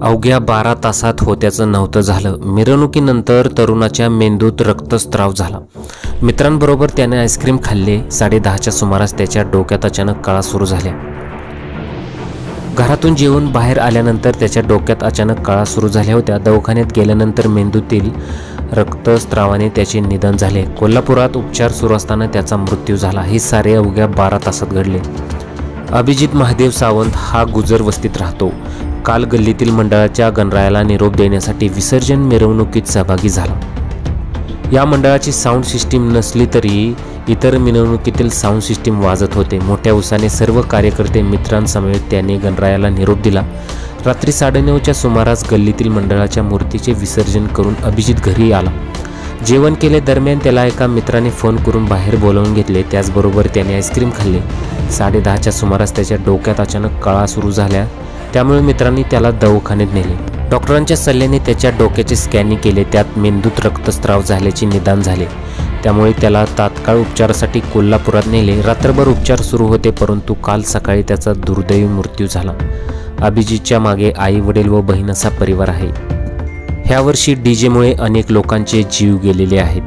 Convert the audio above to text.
अवघ्या 12 तासात होत्याचं नव्हतं झालं। मिरवणुकीनंतर तरुणाच्या मेंदूत रक्तस्राव झाला। मित्रांबरोबर त्याने आईस्क्रीम खाल्ले। 10:30च्या सुमारास त्याच्या डोक्यात अचानक कळा सुरू झाल्या। घरातून जेवून बाहेर आल्यानंतर त्याच्या डोक्यात अचानक कळा सुरू झाल्या होत्या। दवाखान्यात गेल्यानंतर मेंदूतील रक्तस्रावाने त्याचे निधन झाले। कोल्हापुरात उपचार सुरू असताना त्याचा मृत्यू झाला। हे सारे अवघ्या 12 तासात घडले। अभिजित महादेव सावंत हा गुजर वस्तीत राहतो। काल गल्लीतील मंडळाच्या गणरायाला निरोप देण्यासाठी विसर्जन मिरवणुकीत सहभागी झाला। या मंडळाची साऊंड सिस्टीम नसली तरी इतर मिरवणुकीतील साऊंड सिस्टीम वाजत होते। मोठ्या उत्साहाने सर्व कार्यकर्ते मित्रांसमवेत त्याने गणरायाला निरोप दिला। रात्री 9:30च्या सुमारास गल्लीतील मंडळाच्या मूर्तीचे विसर्जन करून अभिजित घरी आला। जेवण केले दरम्यान त्याला एका मित्राने फोन करून बाहेर बोलावून घेतले। त्याचबरोबर त्याने आईस्क्रीम खाल्ले। 10:30च्या सुमारास त्याच्या डोक्यात अचानक कळा सुरू झाल्या। त्यामुळे मित्रांनी त्याला दवाखान्यात नेले। डॉक्टरांच्या सल्ल्याने त्याच्या डोक्याचे स्कॅनिंग केले। त्यात मेंदूत रक्तस्राव झाल्याचे निदान झाले। त्यामुळे त्याला तात्काळ उपचारासाठी कोल्हापुरात नेले। रात्रभर उपचार सुरू होते, परंतु काल सकाळी त्याचा दुर्दैवी मृत्यू झाला। अभिजितच्या मागे आई वडील व बहीण असा परिवार आहे। ह्या वर्षी डीजेमुळे अनेक लोकांचे जीव गेलेले आहेत।